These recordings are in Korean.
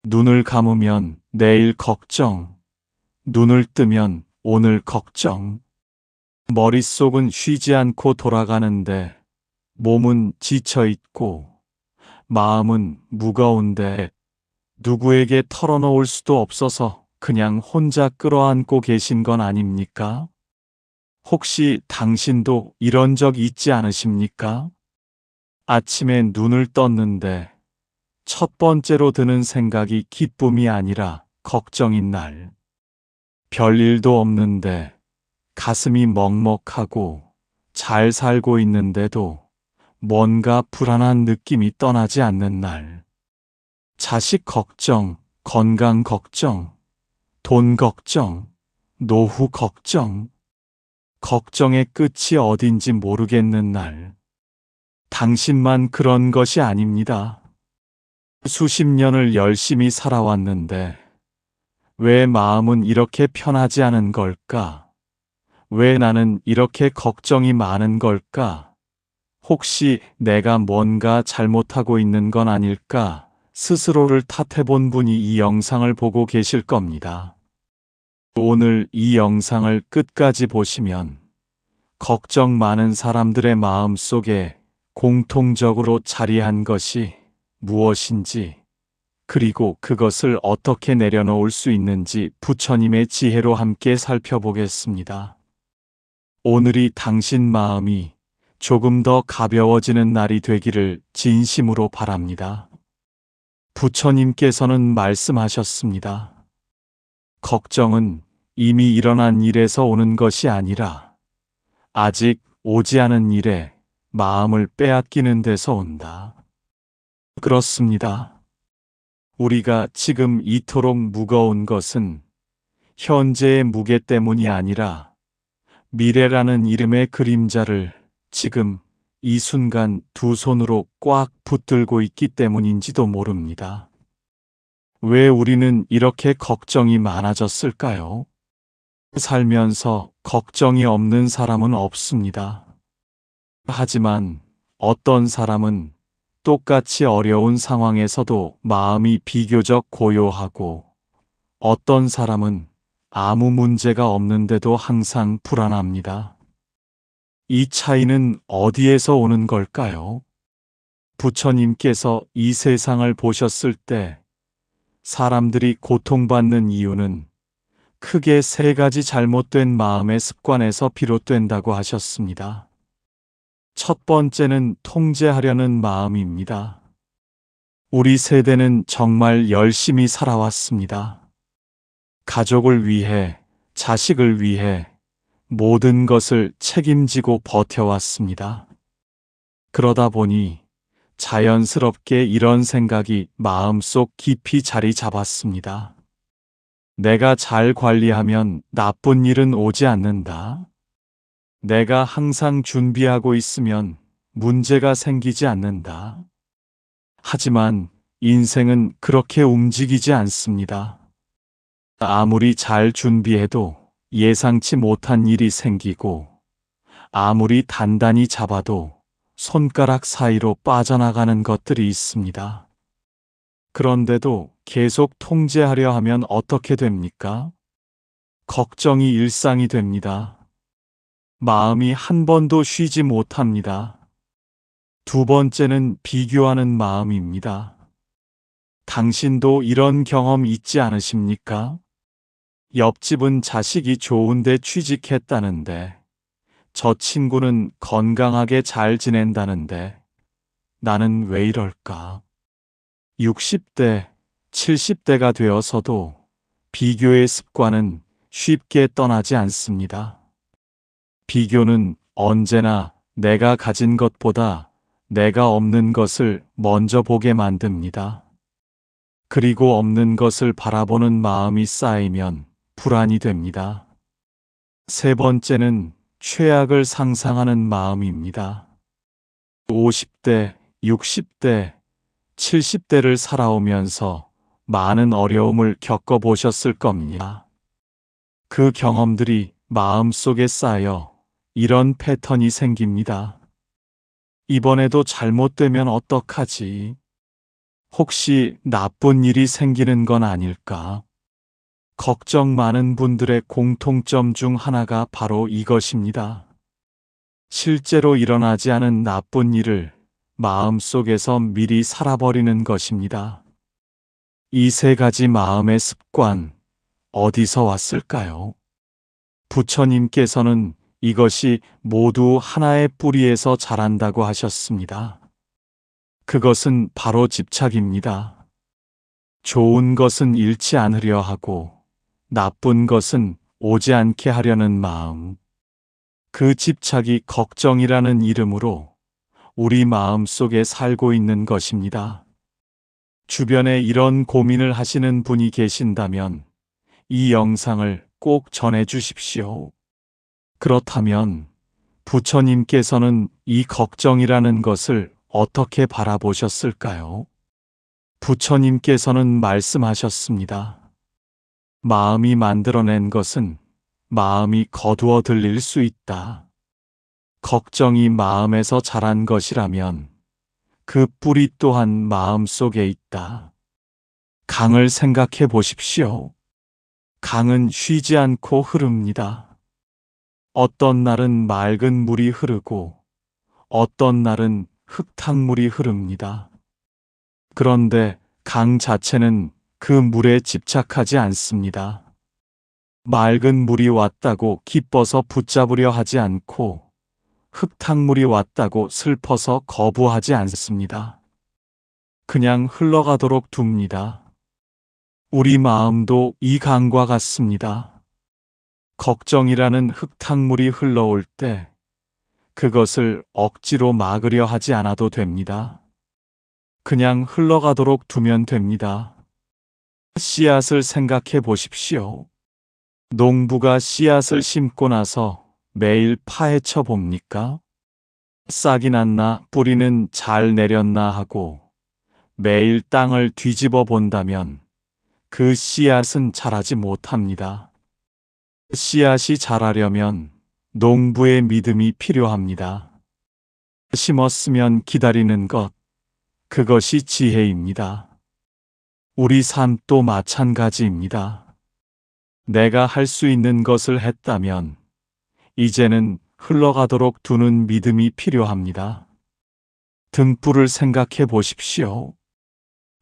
눈을 감으면 내일 걱정, 눈을 뜨면 오늘 걱정. 머릿속은 쉬지 않고 돌아가는데 몸은 지쳐 있고 마음은 무거운데 누구에게 털어놓을 수도 없어서 그냥 혼자 끌어안고 계신 건 아닙니까? 혹시 당신도 이런 적 있지 않으십니까? 아침에 눈을 떴는데 첫 번째로 드는 생각이 기쁨이 아니라 걱정인 날. 별일도 없는데 가슴이 먹먹하고 잘 살고 있는데도 뭔가 불안한 느낌이 떠나지 않는 날. 자식 걱정, 건강 걱정, 돈 걱정, 노후 걱정. 걱정의 끝이 어딘지 모르겠는 날. 당신만 그런 것이 아닙니다. 수십 년을 열심히 살아왔는데 왜 마음은 이렇게 편하지 않은 걸까? 왜 나는 이렇게 걱정이 많은 걸까? 혹시 내가 뭔가 잘못하고 있는 건 아닐까? 스스로를 탓해본 분이 이 영상을 보고 계실 겁니다. 오늘 이 영상을 끝까지 보시면 걱정 많은 사람들의 마음 속에 공통적으로 자리한 것이 무엇인지, 그리고 그것을 어떻게 내려놓을 수 있는지 부처님의 지혜로 함께 살펴보겠습니다. 오늘이 당신 마음이 조금 더 가벼워지는 날이 되기를 진심으로 바랍니다. 부처님께서는 말씀하셨습니다. 걱정은 이미 일어난 일에서 오는 것이 아니라 아직 오지 않은 일에 마음을 빼앗기는 데서 온다. 그렇습니다. 우리가 지금 이토록 무거운 것은 현재의 무게 때문이 아니라 미래라는 이름의 그림자를 지금 이 순간 두 손으로 꽉 붙들고 있기 때문인지도 모릅니다. 왜 우리는 이렇게 걱정이 많아졌을까요? 살면서 걱정이 없는 사람은 없습니다. 하지만 어떤 사람은 똑같이 어려운 상황에서도 마음이 비교적 고요하고 어떤 사람은 아무 문제가 없는데도 항상 불안합니다. 이 차이는 어디에서 오는 걸까요? 부처님께서 이 세상을 보셨을 때 사람들이 고통받는 이유는 크게 세 가지 잘못된 마음의 습관에서 비롯된다고 하셨습니다. 첫 번째는 통제하려는 마음입니다. 우리 세대는 정말 열심히 살아왔습니다. 가족을 위해, 자식을 위해 모든 것을 책임지고 버텨왔습니다. 그러다 보니 자연스럽게 이런 생각이 마음속 깊이 자리 잡았습니다. 내가 잘 관리하면 나쁜 일은 오지 않는다. 내가 항상 준비하고 있으면 문제가 생기지 않는다. 하지만 인생은 그렇게 움직이지 않습니다. 아무리 잘 준비해도 예상치 못한 일이 생기고 아무리 단단히 잡아도 손가락 사이로 빠져나가는 것들이 있습니다. 그런데도 계속 통제하려 하면 어떻게 됩니까? 걱정이 일상이 됩니다. 마음이 한 번도 쉬지 못합니다. 두 번째는 비교하는 마음입니다. 당신도 이런 경험 있지 않으십니까? 옆집은 자식이 좋은데 취직했다는데, 저 친구는 건강하게 잘 지낸다는데, 나는 왜 이럴까? 60대, 70대가 되어서도 비교의 습관은 쉽게 떠나지 않습니다. 비교는 언제나 내가 가진 것보다 내가 없는 것을 먼저 보게 만듭니다. 그리고 없는 것을 바라보는 마음이 쌓이면 불안이 됩니다. 세 번째는 최악을 상상하는 마음입니다. 50대, 60대, 70대를 살아오면서 많은 어려움을 겪어보셨을 겁니다. 그 경험들이 마음속에 쌓여 이런 패턴이 생깁니다. 이번에도 잘못되면 어떡하지? 혹시 나쁜 일이 생기는 건 아닐까? 걱정 많은 분들의 공통점 중 하나가 바로 이것입니다. 실제로 일어나지 않은 나쁜 일을 마음속에서 미리 살아버리는 것입니다. 이 세 가지 마음의 습관, 어디서 왔을까요? 부처님께서는 이것이 모두 하나의 뿌리에서 자란다고 하셨습니다. 그것은 바로 집착입니다. 좋은 것은 잃지 않으려 하고 나쁜 것은 오지 않게 하려는 마음. 그 집착이 걱정이라는 이름으로 우리 마음 속에 살고 있는 것입니다. 주변에 이런 고민을 하시는 분이 계신다면 이 영상을 꼭 전해 주십시오. 그렇다면 부처님께서는 이 걱정이라는 것을 어떻게 바라보셨을까요? 부처님께서는 말씀하셨습니다. 마음이 만들어낸 것은 마음이 거두어 들릴 수 있다. 걱정이 마음에서 자란 것이라면 그 뿌리 또한 마음 속에 있다. 강을 생각해 보십시오. 강은 쉬지 않고 흐릅니다. 어떤 날은 맑은 물이 흐르고 어떤 날은 흙탕물이 흐릅니다. 그런데 강 자체는 그 물에 집착하지 않습니다. 맑은 물이 왔다고 기뻐서 붙잡으려 하지 않고 흙탕물이 왔다고 슬퍼서 거부하지 않습니다. 그냥 흘러가도록 둡니다. 우리 마음도 이 강과 같습니다. 걱정이라는 흙탕물이 흘러올 때 그것을 억지로 막으려 하지 않아도 됩니다. 그냥 흘러가도록 두면 됩니다. 씨앗을 생각해 보십시오. 농부가 씨앗을 심고 나서 매일 파헤쳐 봅니까? 싹이 났나, 뿌리는 잘 내렸나 하고 매일 땅을 뒤집어 본다면 그 씨앗은 자라지 못합니다. 씨앗이 자라려면 농부의 믿음이 필요합니다. 심었으면 기다리는 것, 그것이 지혜입니다. 우리 삶도 마찬가지입니다. 내가 할 수 있는 것을 했다면 이제는 흘러가도록 두는 믿음이 필요합니다. 등불을 생각해 보십시오.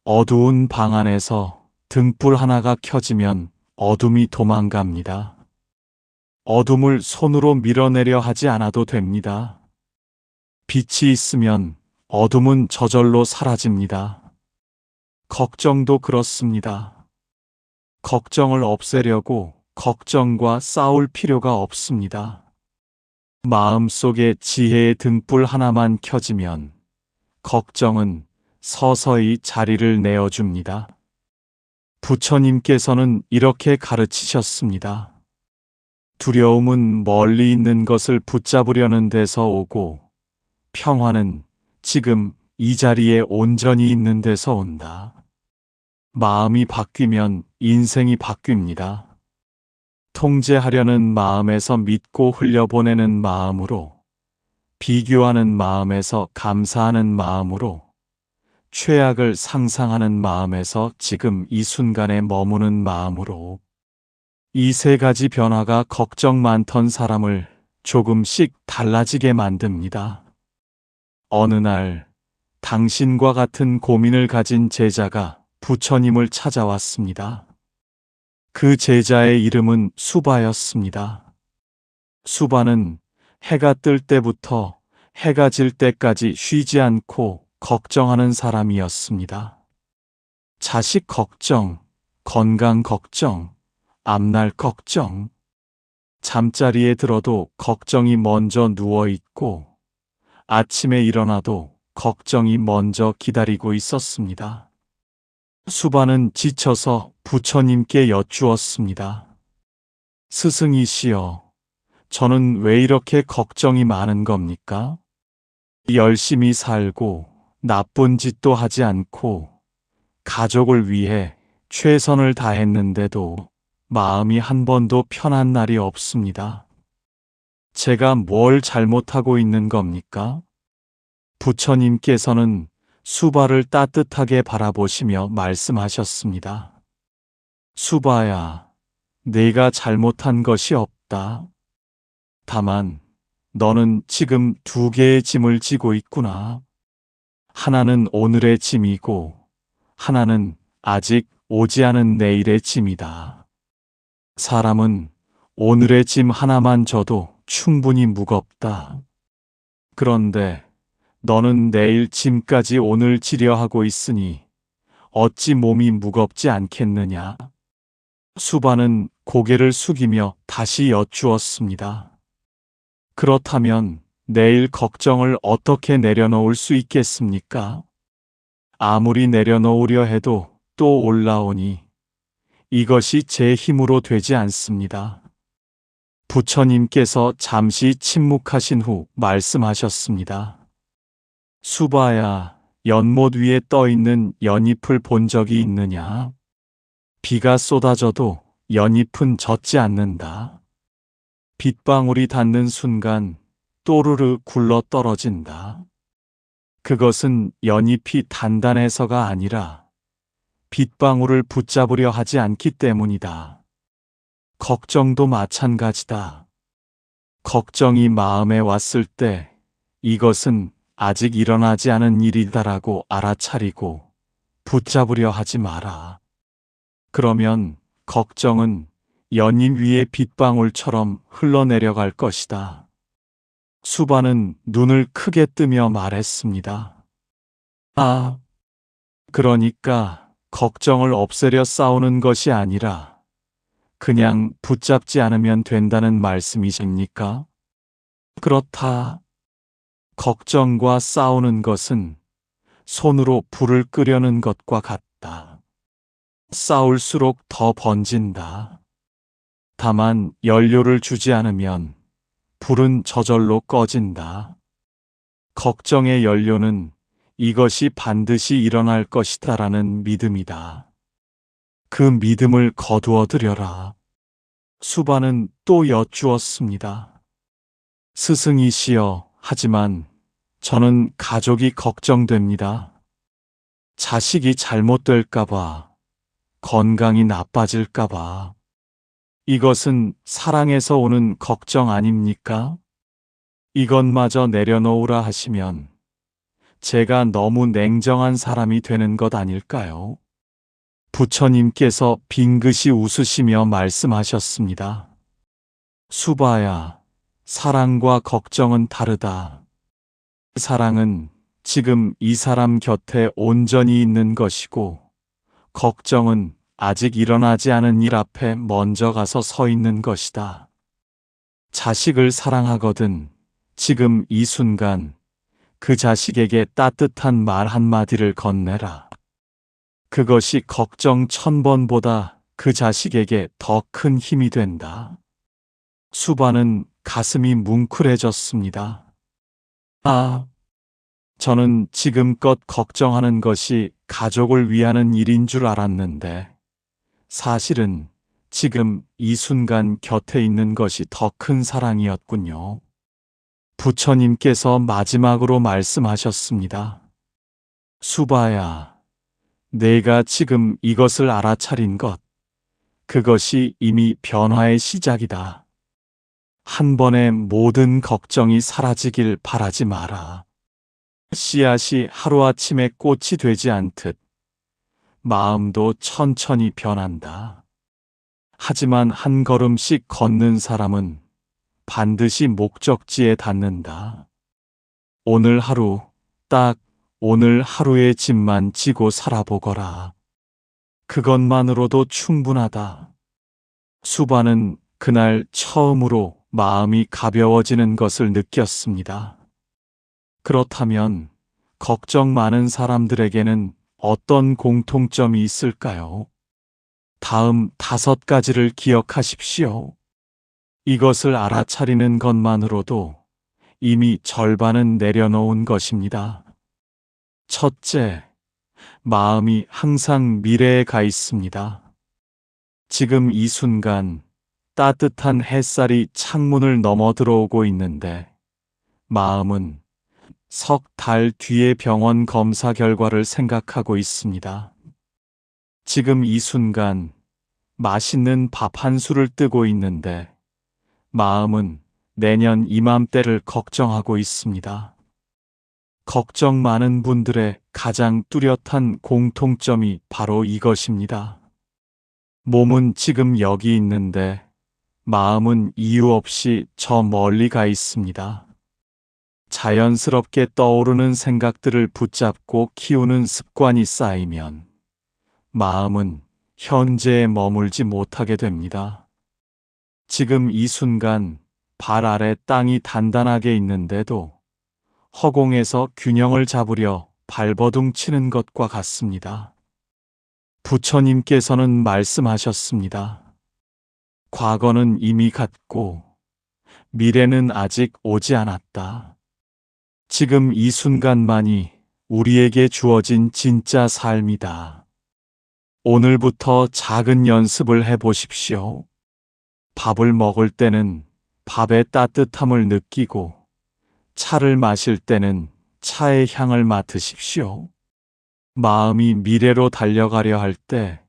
어두운 방 안에서 등불 하나가 켜지면 어둠이 도망갑니다. 어둠을 손으로 밀어내려 하지 않아도 됩니다. 빛이 있으면 어둠은 저절로 사라집니다. 걱정도 그렇습니다. 걱정을 없애려고 걱정과 싸울 필요가 없습니다. 마음속에 지혜의 등불 하나만 켜지면 걱정은 서서히 자리를 내어줍니다. 부처님께서는 이렇게 가르치셨습니다. 두려움은 멀리 있는 것을 붙잡으려는 데서 오고 평화는 지금 이 자리에 온전히 있는 데서 온다. 마음이 바뀌면 인생이 바뀝니다. 통제하려는 마음에서 믿고 흘려보내는 마음으로, 비교하는 마음에서 감사하는 마음으로, 최악을 상상하는 마음에서 지금 이 순간에 머무는 마음으로, 이 세 가지 변화가 걱정 많던 사람을 조금씩 달라지게 만듭니다. 어느 날 당신과 같은 고민을 가진 제자가 부처님을 찾아왔습니다. 그 제자의 이름은 수바였습니다. 수바는 해가 뜰 때부터 해가 질 때까지 쉬지 않고 걱정하는 사람이었습니다. 자식 걱정, 건강 걱정, 앞날 걱정, 잠자리에 들어도 걱정이 먼저 누워있고 아침에 일어나도 걱정이 먼저 기다리고 있었습니다. 수바는 지쳐서 부처님께 여쭈었습니다. 스승이시여, 저는 왜 이렇게 걱정이 많은 겁니까? 열심히 살고 나쁜 짓도 하지 않고 가족을 위해 최선을 다했는데도 마음이 한 번도 편한 날이 없습니다. 제가 뭘 잘못하고 있는 겁니까? 부처님께서는 수바를 따뜻하게 바라보시며 말씀하셨습니다. 수바야, 내가 잘못한 것이 없다. 다만, 너는 지금 두 개의 짐을 지고 있구나. 하나는 오늘의 짐이고, 하나는 아직 오지 않은 내일의 짐이다. 사람은 오늘의 짐 하나만 져도 충분히 무겁다. 그런데 너는 내일 짐까지 오늘 지려 하고 있으니 어찌 몸이 무겁지 않겠느냐? 수바는 고개를 숙이며 다시 여쭈었습니다. 그렇다면 내일 걱정을 어떻게 내려놓을 수 있겠습니까? 아무리 내려놓으려 해도 또 올라오니 이것이 제 힘으로 되지 않습니다. 부처님께서 잠시 침묵하신 후 말씀하셨습니다. 수바야, 연못 위에 떠 있는 연잎을 본 적이 있느냐? 비가 쏟아져도 연잎은 젖지 않는다. 빗방울이 닿는 순간 또르르 굴러 떨어진다. 그것은 연잎이 단단해서가 아니라 빗방울을 붙잡으려 하지 않기 때문이다. 걱정도 마찬가지다. 걱정이 마음에 왔을 때 이것은 아직 일어나지 않은 일이다라고 알아차리고 붙잡으려 하지 마라. 그러면 걱정은 연잎 위의 빗방울처럼 흘러내려갈 것이다. 수바는 눈을 크게 뜨며 말했습니다. 아, 그러니까 걱정을 없애려 싸우는 것이 아니라 그냥 붙잡지 않으면 된다는 말씀이십니까? 그렇다. 걱정과 싸우는 것은 손으로 불을 끄려는 것과 같다. 싸울수록 더 번진다. 다만 연료를 주지 않으면 불은 저절로 꺼진다. 걱정의 연료는 이것이 반드시 일어날 것이다라는 믿음이다. 그 믿음을 거두어 들여라. 수바는 또 여쭈었습니다. 스승이시여, 하지만 저는 가족이 걱정됩니다. 자식이 잘못될까봐, 건강이 나빠질까봐. 이것은 사랑에서 오는 걱정 아닙니까? 이것마저 내려놓으라 하시면 제가 너무 냉정한 사람이 되는 것 아닐까요? 부처님께서 빙긋이 웃으시며 말씀하셨습니다. 수바야, 사랑과 걱정은 다르다. 사랑은 지금 이 사람 곁에 온전히 있는 것이고, 걱정은 아직 일어나지 않은 일 앞에 먼저 가서 서 있는 것이다. 자식을 사랑하거든 지금 이 순간 그 자식에게 따뜻한 말 한마디를 건네라. 그것이 걱정 1000번보다 그 자식에게 더 큰 힘이 된다. 수바는 가슴이 뭉클해졌습니다. 아, 저는 지금껏 걱정하는 것이 가족을 위하는 일인 줄 알았는데, 사실은 지금 이 순간 곁에 있는 것이 더 큰 사랑이었군요. 부처님께서 마지막으로 말씀하셨습니다. 수바야, 내가 지금 이것을 알아차린 것, 그것이 이미 변화의 시작이다. 한 번에 모든 걱정이 사라지길 바라지 마라. 씨앗이 하루아침에 꽃이 되지 않듯 마음도 천천히 변한다. 하지만 한 걸음씩 걷는 사람은 반드시 목적지에 닿는다. 오늘 하루, 딱 오늘 하루의 짐만 지고 살아보거라. 그것만으로도 충분하다. 수바는 그날 처음으로 마음이 가벼워지는 것을 느꼈습니다. 그렇다면 걱정 많은 사람들에게는 어떤 공통점이 있을까요? 다음 5가지를 기억하십시오. 이것을 알아차리는 것만으로도 이미 절반은 내려놓은 것입니다. 첫째, 마음이 항상 미래에 가 있습니다. 지금 이 순간 따뜻한 햇살이 창문을 넘어 들어오고 있는데 마음은 석 달 뒤의 병원 검사 결과를 생각하고 있습니다. 지금 이 순간 맛있는 밥 한 술을 뜨고 있는데 마음은 내년 이맘때를 걱정하고 있습니다. 걱정 많은 분들의 가장 뚜렷한 공통점이 바로 이것입니다. 몸은 지금 여기 있는데 마음은 이유 없이 저 멀리 가 있습니다. 자연스럽게 떠오르는 생각들을 붙잡고 키우는 습관이 쌓이면 마음은 현재에 머물지 못하게 됩니다. 지금 이 순간 발 아래 땅이 단단하게 있는데도 허공에서 균형을 잡으려 발버둥 치는 것과 같습니다. 부처님께서는 말씀하셨습니다. 과거는 이미 갔고 미래는 아직 오지 않았다. 지금 이 순간만이 우리에게 주어진 진짜 삶이다. 오늘부터 작은 연습을 해보십시오. 밥을 먹을 때는 밥의 따뜻함을 느끼고 차를 마실 때는 차의 향을 맡으십시오. 마음이 미래로 달려가려 할 때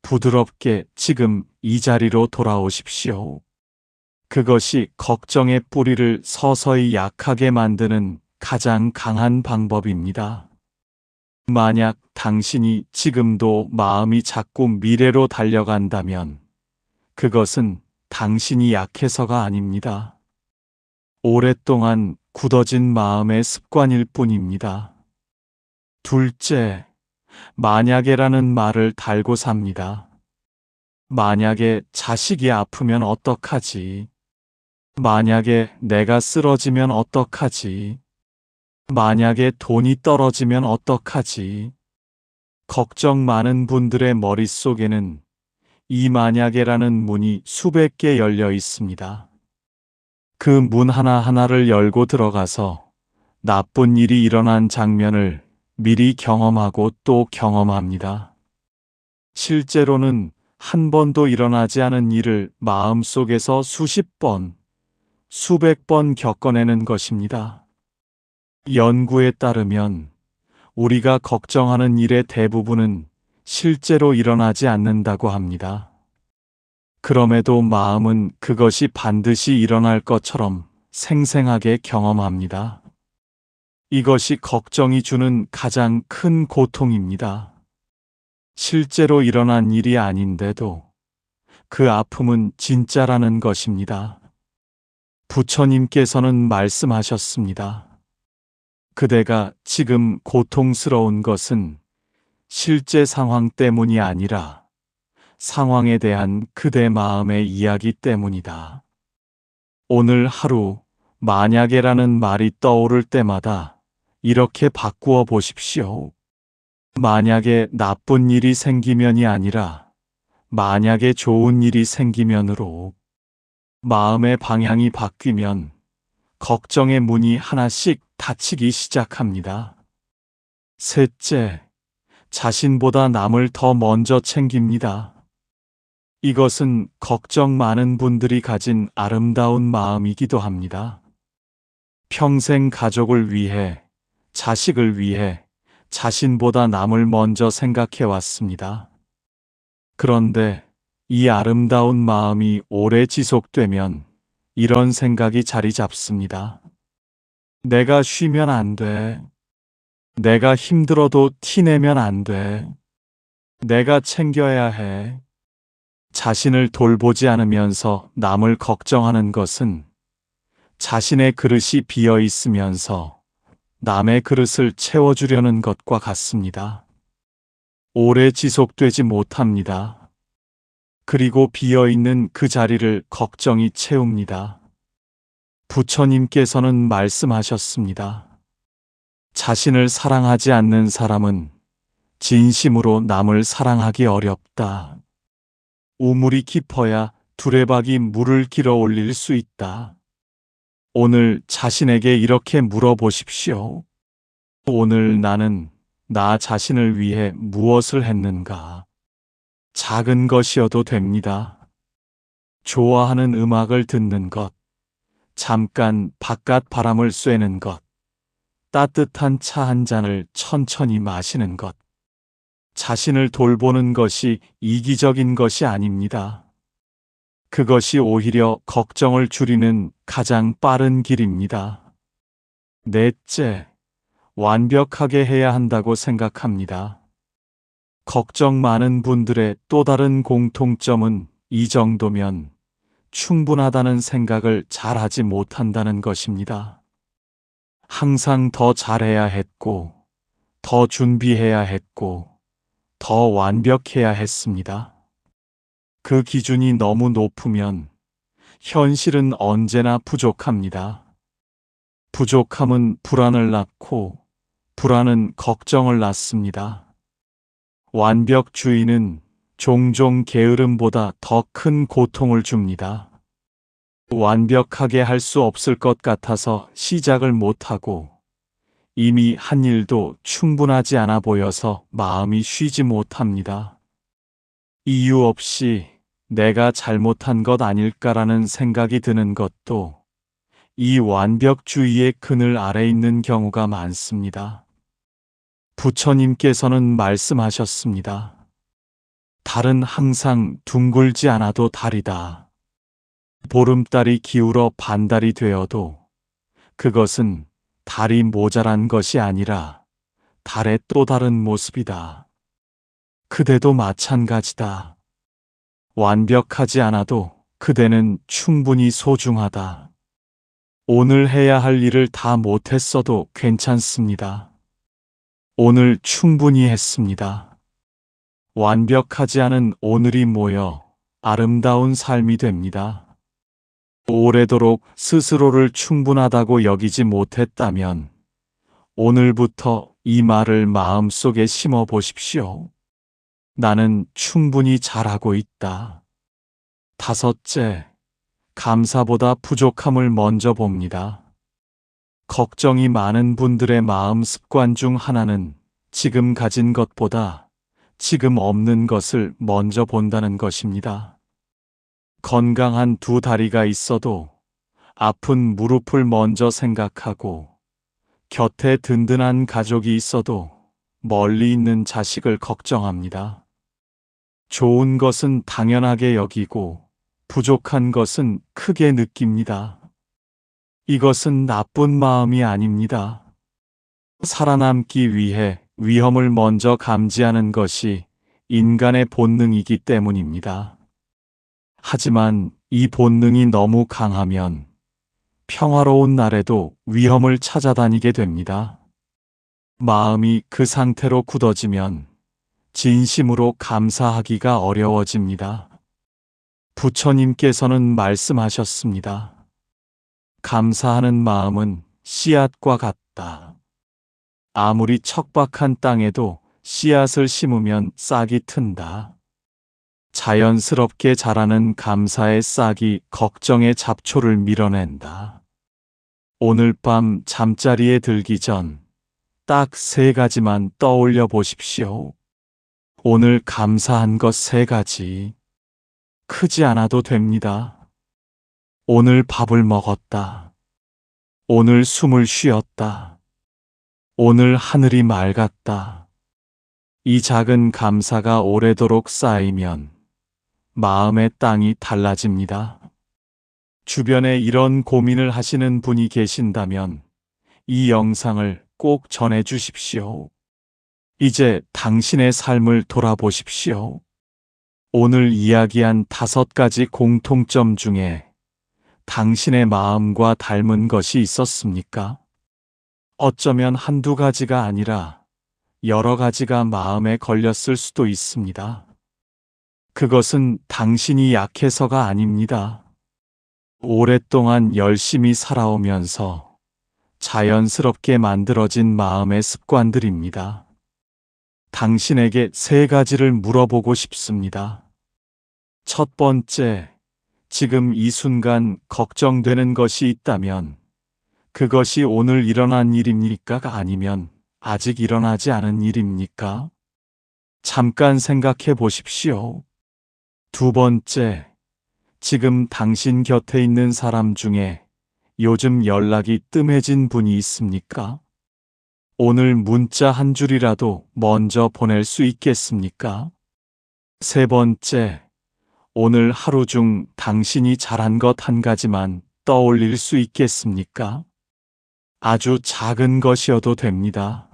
부드럽게 지금 이 자리로 돌아오십시오. 그것이 걱정의 뿌리를 서서히 약하게 만드는 가장 강한 방법입니다. 만약 당신이 지금도 마음이 자꾸 미래로 달려간다면 그것은 당신이 약해서가 아닙니다. 오랫동안 굳어진 마음의 습관일 뿐입니다. 둘째, 만약에라는 말을 달고 삽니다. 만약에 자식이 아프면 어떡하지? 만약에 내가 쓰러지면 어떡하지? 만약에 돈이 떨어지면 어떡하지? 걱정 많은 분들의 머릿속에는 이 만약에라는 문이 수백 개 열려 있습니다. 그 문 하나하나를 열고 들어가서 나쁜 일이 일어난 장면을 미리 경험하고 또 경험합니다. 실제로는 한 번도 일어나지 않은 일을 마음속에서 수십 번, 수백 번 겪어내는 것입니다. 연구에 따르면 우리가 걱정하는 일의 대부분은 실제로 일어나지 않는다고 합니다. 그럼에도 마음은 그것이 반드시 일어날 것처럼 생생하게 경험합니다. 이것이 걱정이 주는 가장 큰 고통입니다. 실제로 일어난 일이 아닌데도 그 아픔은 진짜라는 것입니다. 부처님께서는 말씀하셨습니다. 그대가 지금 고통스러운 것은 실제 상황 때문이 아니라 상황에 대한 그대 마음의 이야기 때문이다. 오늘 하루 만약에라는 말이 떠오를 때마다 이렇게 바꾸어 보십시오. 만약에 나쁜 일이 생기면이 아니라 만약에 좋은 일이 생기면으로 마음의 방향이 바뀌면 걱정의 문이 하나씩 닫히기 시작합니다. 셋째, 자신보다 남을 더 먼저 챙깁니다. 이것은 걱정 많은 분들이 가진 아름다운 마음이기도 합니다. 평생 가족을 위해, 자식을 위해 자신보다 남을 먼저 생각해 왔습니다. 그런데 이 아름다운 마음이 오래 지속되면 이런 생각이 자리 잡습니다. 내가 쉬면 안 돼. 내가 힘들어도 티내면 안 돼. 내가 챙겨야 해. 자신을 돌보지 않으면서 남을 걱정하는 것은 자신의 그릇이 비어 있으면서 남의 그릇을 채워주려는 것과 같습니다. 오래 지속되지 못합니다. 그리고 비어있는 그 자리를 걱정이 채웁니다. 부처님께서는 말씀하셨습니다. 자신을 사랑하지 않는 사람은 진심으로 남을 사랑하기 어렵다. 우물이 깊어야 두레박이 물을 길어 올릴 수 있다. 오늘 자신에게 이렇게 물어보십시오. 오늘 나는 나 자신을 위해 무엇을 했는가? 작은 것이어도 됩니다. 좋아하는 음악을 듣는 것, 잠깐 바깥 바람을 쐬는 것, 따뜻한 차 한 잔을 천천히 마시는 것. 자신을 돌보는 것이 이기적인 것이 아닙니다. 그것이 오히려 걱정을 줄이는 가장 빠른 길입니다. 넷째, 완벽하게 해야 한다고 생각합니다. 걱정 많은 분들의 또 다른 공통점은 이 정도면 충분하다는 생각을 잘하지 못한다는 것입니다. 항상 더 잘해야 했고, 더 준비해야 했고, 더 완벽해야 했습니다. 그 기준이 너무 높으면 현실은 언제나 부족합니다. 부족함은 불안을 낳고, 불안은 걱정을 낳습니다. 완벽주의는 종종 게으름보다 더 큰 고통을 줍니다. 완벽하게 할 수 없을 것 같아서 시작을 못하고, 이미 한 일도 충분하지 않아 보여서 마음이 쉬지 못합니다. 이유 없이 내가 잘못한 것 아닐까라는 생각이 드는 것도 이 완벽주의의 그늘 아래 있는 경우가 많습니다. 부처님께서는 말씀하셨습니다. 달은 항상 둥글지 않아도 달이다. 보름달이 기울어 반달이 되어도 그것은 달이 모자란 것이 아니라 달의 또 다른 모습이다. 그대도 마찬가지다. 완벽하지 않아도 그대는 충분히 소중하다. 오늘 해야 할 일을 다 못했어도 괜찮습니다. 오늘 충분히 했습니다. 완벽하지 않은 오늘이 모여 아름다운 삶이 됩니다. 오래도록 스스로를 충분하다고 여기지 못했다면 오늘부터 이 말을 마음속에 심어 보십시오. 나는 충분히 잘하고 있다. 다섯째, 감사보다 부족함을 먼저 봅니다. 걱정이 많은 분들의 마음 습관 중 하나는 지금 가진 것보다 지금 없는 것을 먼저 본다는 것입니다. 건강한 두 다리가 있어도 아픈 무릎을 먼저 생각하고, 곁에 든든한 가족이 있어도 멀리 있는 자식을 걱정합니다. 좋은 것은 당연하게 여기고 부족한 것은 크게 느낍니다. 이것은 나쁜 마음이 아닙니다. 살아남기 위해 위험을 먼저 감지하는 것이 인간의 본능이기 때문입니다. 하지만 이 본능이 너무 강하면 평화로운 날에도 위험을 찾아다니게 됩니다. 마음이 그 상태로 굳어지면 진심으로 감사하기가 어려워집니다. 부처님께서는 말씀하셨습니다. 감사하는 마음은 씨앗과 같다. 아무리 척박한 땅에도 씨앗을 심으면 싹이 튼다. 자연스럽게 자라는 감사의 싹이 걱정의 잡초를 밀어낸다. 오늘 밤 잠자리에 들기 전 딱 3가지만 떠올려 보십시오. 오늘 감사한 것 3가지. 크지 않아도 됩니다. 오늘 밥을 먹었다. 오늘 숨을 쉬었다. 오늘 하늘이 맑았다. 이 작은 감사가 오래도록 쌓이면 마음의 땅이 달라집니다. 주변에 이런 고민을 하시는 분이 계신다면 이 영상을 꼭 전해 주십시오. 이제 당신의 삶을 돌아보십시오. 오늘 이야기한 5가지 공통점 중에 당신의 마음과 닮은 것이 있었습니까? 어쩌면 1~2가지가 아니라 여러 가지가 마음에 걸렸을 수도 있습니다. 그것은 당신이 약해서가 아닙니다. 오랫동안 열심히 살아오면서 자연스럽게 만들어진 마음의 습관들입니다. 당신에게 3가지를 물어보고 싶습니다. 첫 번째, 지금 이 순간 걱정되는 것이 있다면 그것이 오늘 일어난 일입니까? 아니면 아직 일어나지 않은 일입니까? 잠깐 생각해 보십시오. 두 번째, 지금 당신 곁에 있는 사람 중에 요즘 연락이 뜸해진 분이 있습니까? 오늘 문자 한 줄이라도 먼저 보낼 수 있겠습니까? 세 번째, 오늘 하루 중 당신이 잘한 것 한 가지만 떠올릴 수 있겠습니까? 아주 작은 것이어도 됩니다.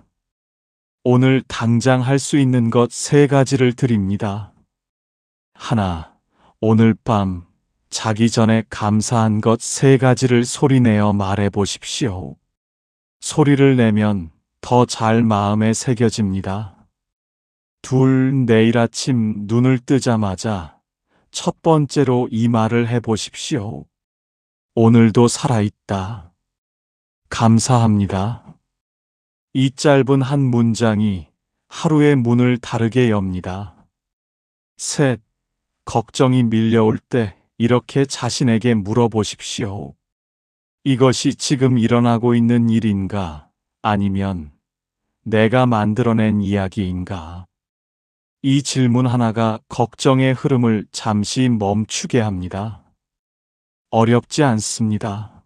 오늘 당장 할 수 있는 것 세 가지를 드립니다. 하나, 오늘 밤 자기 전에 감사한 것 세 가지를 소리내어 말해 보십시오. 소리를 내면 더 잘 마음에 새겨집니다. 둘, 내일 아침 눈을 뜨자마자 첫 번째로 이 말을 해 보십시오. 오늘도 살아있다. 감사합니다. 이 짧은 한 문장이 하루의 문을 다르게 엽니다. 셋, 걱정이 밀려올 때 이렇게 자신에게 물어보십시오. 이것이 지금 일어나고 있는 일인가? 아니면 내가 만들어낸 이야기인가? 이 질문 하나가 걱정의 흐름을 잠시 멈추게 합니다. 어렵지 않습니다.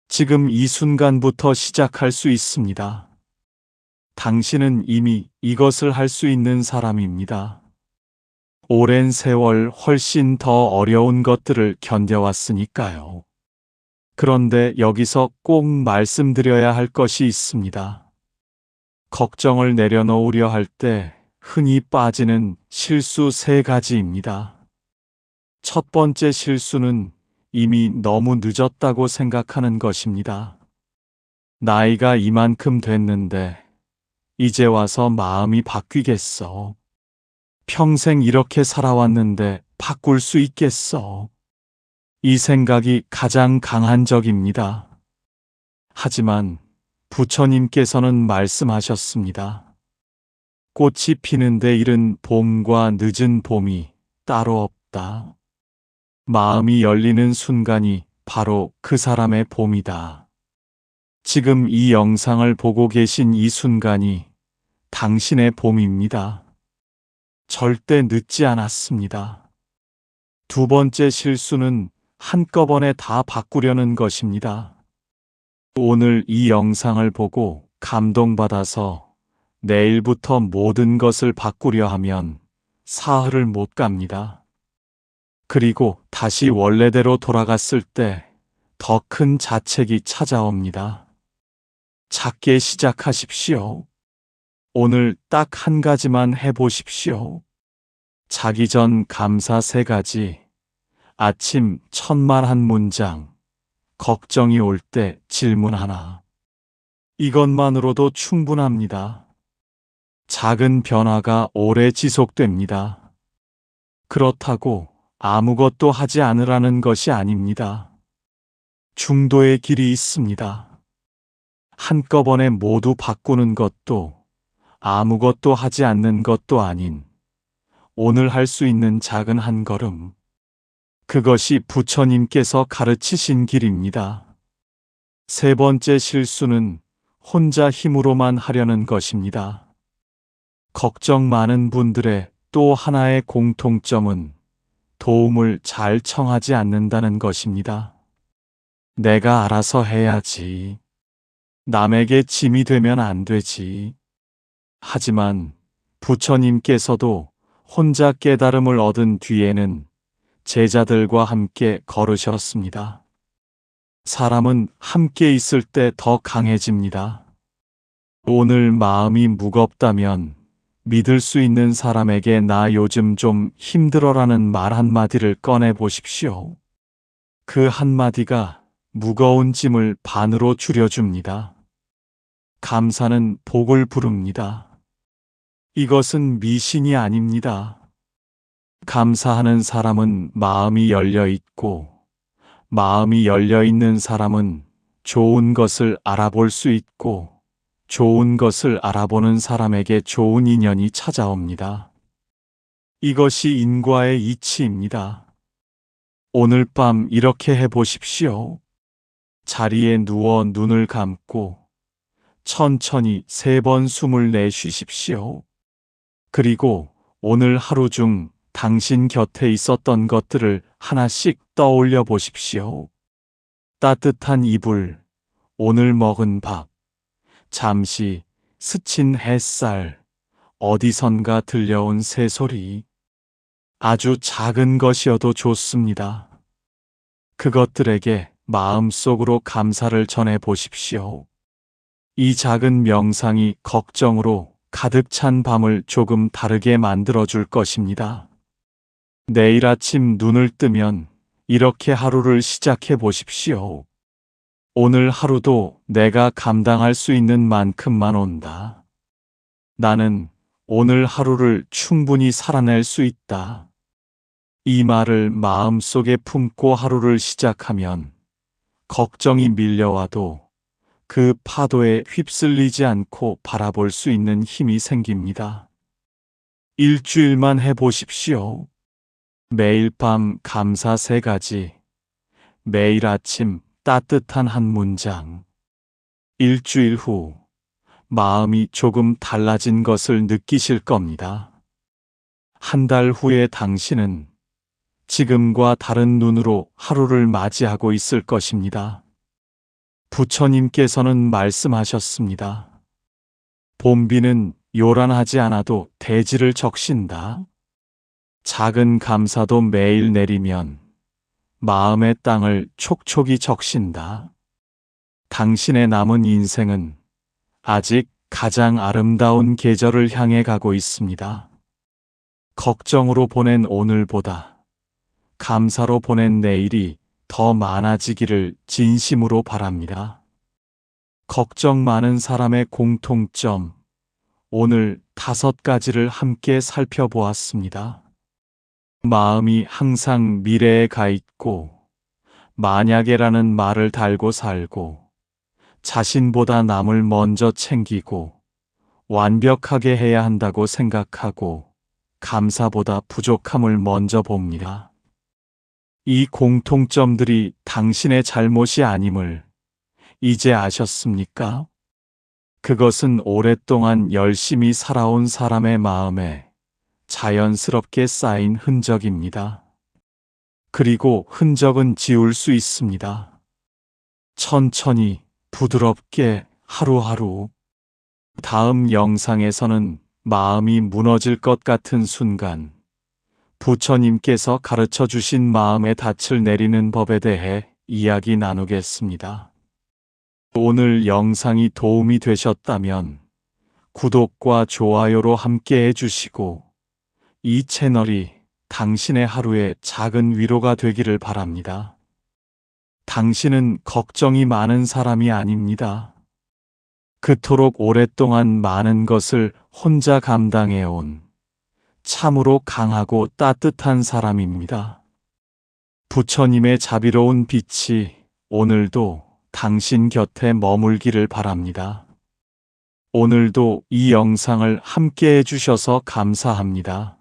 지금 이 순간부터 시작할 수 있습니다. 당신은 이미 이것을 할 수 있는 사람입니다. 오랜 세월 훨씬 더 어려운 것들을 견뎌왔으니까요. 그런데 여기서 꼭 말씀드려야 할 것이 있습니다. 걱정을 내려놓으려 할 때 흔히 빠지는 실수 세 가지입니다. 첫 번째 실수는 이미 너무 늦었다고 생각하는 것입니다. 나이가 이만큼 됐는데 이제 와서 마음이 바뀌겠어. 평생 이렇게 살아왔는데 바꿀 수 있겠어. 이 생각이 가장 강한 적입니다. 하지만 부처님께서는 말씀하셨습니다. 꽃이 피는데 이른 봄과 늦은 봄이 따로 없다. 마음이 열리는 순간이 바로 그 사람의 봄이다. 지금 이 영상을 보고 계신 이 순간이 당신의 봄입니다. 절대 늦지 않았습니다. 두 번째 실수는 한꺼번에 다 바꾸려는 것입니다. 오늘 이 영상을 보고 감동받아서 내일부터 모든 것을 바꾸려 하면 사흘을 못 갑니다. 그리고 다시 원래대로 돌아갔을 때 더 큰 자책이 찾아옵니다. 작게 시작하십시오. 오늘 딱 한 가지만 해보십시오. 자기 전 감사 세 가지, 아침 첫 말 한 문장, 걱정이 올 때 질문 하나. 이것만으로도 충분합니다. 작은 변화가 오래 지속됩니다. 그렇다고 아무것도 하지 않으라는 것이 아닙니다. 중도의 길이 있습니다. 한꺼번에 모두 바꾸는 것도 아무것도 하지 않는 것도 아닌 오늘 할 수 있는 작은 한 걸음. 그것이 부처님께서 가르치신 길입니다. 세 번째 실수는 혼자 힘으로만 하려는 것입니다. 걱정 많은 분들의 또 하나의 공통점은 도움을 잘 청하지 않는다는 것입니다. 내가 알아서 해야지. 남에게 짐이 되면 안 되지. 하지만 부처님께서도 혼자 깨달음을 얻은 뒤에는 제자들과 함께 걸으셨습니다. 사람은 함께 있을 때 더 강해집니다. 오늘 마음이 무겁다면 믿을 수 있는 사람에게 나 요즘 좀 힘들어라는 말 한마디를 꺼내 보십시오. 그 한마디가 무거운 짐을 반으로 줄여줍니다. 감사는 복을 부릅니다. 이것은 미신이 아닙니다. 감사하는 사람은 마음이 열려 있고, 마음이 열려 있는 사람은 좋은 것을 알아볼 수 있고, 좋은 것을 알아보는 사람에게 좋은 인연이 찾아옵니다. 이것이 인과의 이치입니다. 오늘 밤 이렇게 해보십시오. 자리에 누워 눈을 감고 천천히 3번 숨을 내쉬십시오. 그리고 오늘 하루 중 당신 곁에 있었던 것들을 하나씩 떠올려 보십시오. 따뜻한 이불, 오늘 먹은 밥, 잠시 스친 햇살, 어디선가 들려온 새소리. 아주 작은 것이어도 좋습니다. 그것들에게 마음속으로 감사를 전해 보십시오. 이 작은 명상이 걱정으로 가득 찬 밤을 조금 다르게 만들어줄 것입니다. 내일 아침 눈을 뜨면 이렇게 하루를 시작해 보십시오. 오늘 하루도 내가 감당할 수 있는 만큼만 온다. 나는 오늘 하루를 충분히 살아낼 수 있다. 이 말을 마음속에 품고 하루를 시작하면 걱정이 밀려와도 그 파도에 휩쓸리지 않고 바라볼 수 있는 힘이 생깁니다. 일주일만 해보십시오. 매일 밤 감사 3가지, 매일 아침 따뜻한 한 문장. 일주일 후 마음이 조금 달라진 것을 느끼실 겁니다. 한 달 후에 당신은 지금과 다른 눈으로 하루를 맞이하고 있을 것입니다. 부처님께서는 말씀하셨습니다. 봄비는 요란하지 않아도 대지를 적신다. 작은 감사도 매일 내리면 마음의 땅을 촉촉이 적신다. 당신의 남은 인생은 아직 가장 아름다운 계절을 향해 가고 있습니다. 걱정으로 보낸 오늘보다 감사로 보낸 내일이 더 많아지기를 진심으로 바랍니다. 걱정 많은 사람의 공통점, 오늘 5가지를 함께 살펴보았습니다. 마음이 항상 미래에 가 있고, 만약에라는 말을 달고 살고, 자신보다 남을 먼저 챙기고, 완벽하게 해야 한다고 생각하고, 감사보다 부족함을 먼저 봅니다. 이 공통점들이 당신의 잘못이 아님을 이제 아셨습니까? 그것은 오랫동안 열심히 살아온 사람의 마음에 자연스럽게 쌓인 흔적입니다. 그리고 흔적은 지울 수 있습니다. 천천히, 부드럽게, 하루하루. 다음 영상에서는 마음이 무너질 것 같은 순간, 부처님께서 가르쳐 주신 마음의 닻을 내리는 법에 대해 이야기 나누겠습니다. 오늘 영상이 도움이 되셨다면 구독과 좋아요로 함께 해주시고 이 채널이 당신의 하루에 작은 위로가 되기를 바랍니다. 당신은 걱정이 많은 사람이 아닙니다. 그토록 오랫동안 많은 것을 혼자 감당해온 참으로 강하고 따뜻한 사람입니다. 부처님의 자비로운 빛이 오늘도 당신 곁에 머물기를 바랍니다. 오늘도 이 영상을 함께 해주셔서 감사합니다.